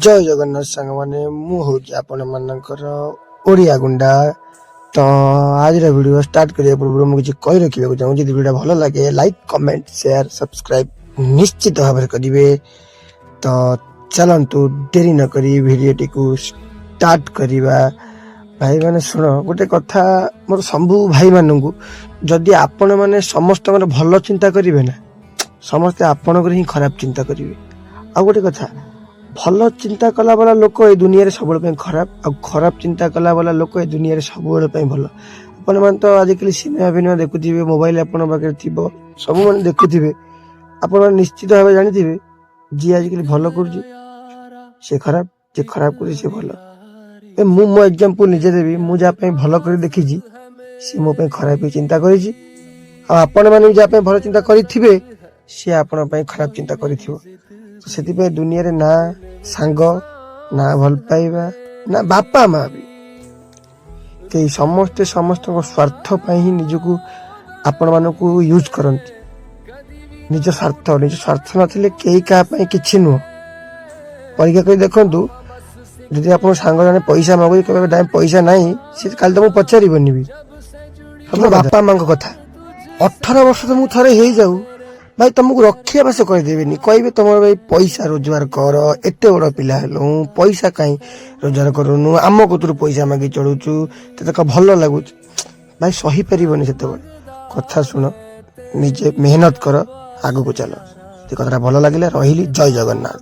ଜୟ ଜଗନ୍ନାଥ ସାଙ୍ଗମାନେ, ମୁଁ ହେଉଛି ଆପଣମାନଙ୍କର ଓଡ଼ିଆ ଗୁଣ୍ଡା। ତ ଆଜିର ଭିଡ଼ିଓ ଷ୍ଟାର୍ଟ କରିବା ପୂର୍ବରୁ ମୁଁ କିଛି କହି ରଖିବାକୁ ଚାହୁଁଛି। ଯଦି ଭିଡ଼ିଓ ଭଲ ଲାଗେ ଲାଇକ୍, କମେଣ୍ଟ, ସେୟାର, ସବସ୍କ୍ରାଇବ୍ ନିଶ୍ଚିତ ଭାବରେ କରିବେ। ତ ଚାଲନ୍ତୁ ଡେରି ନକରି ଭିଡ଼ିଓଟିକୁ ଷ୍ଟାର୍ଟ କରିବା। ଭାଇମାନେ ଶୁଣ, ଗୋଟେ କଥା ମୋର ସବୁ ଭାଇମାନଙ୍କୁ, ଯଦି ଆପଣମାନେ ସମସ୍ତଙ୍କର ଭଲ ଚିନ୍ତା କରିବେ ନା, ସମସ୍ତେ ଆପଣଙ୍କର ହିଁ ଖରାପ ଚିନ୍ତା କରିବେ। ଆଉ ଗୋଟେ କଥା, ଭଲ ଚିନ୍ତା କଲା ବାଲା ଲୋକ ଏ ଦୁନିଆରେ ସବୁବେଳେ ପାଇଁ ଖରାପ, ଆଉ ଖରାପ ଚିନ୍ତା କଲା ବାଲା ଲୋକ ଏ ଦୁନିଆରେ ସବୁବେଳେ ପାଇଁ ଭଲ। ଆପଣମାନେ ତ ଆଜିକାଲି ସିନେମା ଫିନେମା ଦେଖୁଥିବେ, ମୋବାଇଲ ଆପଣଙ୍କ ପାଖରେ ଥିବ, ସବୁମାନେ ଦେଖୁଥିବେ। ଆପଣମାନେ ନିଶ୍ଚିତ ଭାବେ ଜାଣିଥିବେ, ଯିଏ ଆଜିକାଲି ଭଲ କରୁଛି ସେ ଖରାପ, ଯିଏ ଖରାପ କରୁଛି ସେ ଭଲ। ମୁଁ ମୋ ଏକ୍ଜାମ୍ପଲ ନିଜେ ଦେବି। ମୁଁ ଯାହା ପାଇଁ ଭଲ କରି ଦେଖିଛି, ସେ ମୋ ପାଇଁ ଖରାପ ବି ଚିନ୍ତା କରିଛି। ଆଉ ଆପଣମାନେ ବି ଯାହା ପାଇଁ ଭଲ ଚିନ୍ତା କରିଥିବେ, ସିଏ ଆପଣଙ୍କ ପାଇଁ ଖରାପ ଚିନ୍ତା କରିଥିବ। ସେଥିପାଇଁ ଦୁନିଆରେ ନା ସାଙ୍ଗ, ନା ଭଲ ପାଇବା, ନା ବାପା ମା ବି କେହି, ସମସ୍ତେ ସମସ୍ତଙ୍କ ସ୍ୱାର୍ଥ ପାଇଁ ହିଁ ନିଜକୁ ଆପଣମାନଙ୍କୁ ୟୁଜ୍ କରନ୍ତି। ନିଜ ସ୍ୱାର୍ଥ ନଥିଲେ କେହି କାହା ପାଇଁ କିଛି ନୁହଁ। ପରୀକ୍ଷା କରି ଦେଖନ୍ତୁ, ଯଦି ଆପଣ ସାଙ୍ଗ ଜଣେ ପଇସା ମାଗୁଛି, କହିବେ ନାଇଁ ପଇସା ନାହିଁ, ସେ କାଲି ତମକୁ ପଚାରିବନି ବି। ବାପା ମାଙ୍କ କଥା, 18 ବର୍ଷ ତମକୁ ଥରେ ହେଇଯାଉ ଭାଇ, ତମକୁ ରଖିବା ବାସ କରିଦେବେନି। କହିବେ ତମର ଭାଇ ପଇସା ରୋଜଗାର କର, ଏତେ ବଡ଼ ପିଲା ହେଲୁ, ପଇସା କାହିଁ ରୋଜଗାର କରୁନୁ, ଆମ କତୁରୁ ପଇସା ମାଗି ଚଳୁଛୁ, ତତେ ଭଲ ଲାଗୁଛି। ଭାଇ ସହିପାରିବନି ସେତେବେଳେ। କଥା ଶୁଣ, ନିଜେ ମେହନତ କର, ଆଗକୁ ଚାଲ। ସେ କଥାଟା ଭଲ ଲାଗିଲା। ରହିଲି, ଜୟ ଜଗନ୍ନାଥ।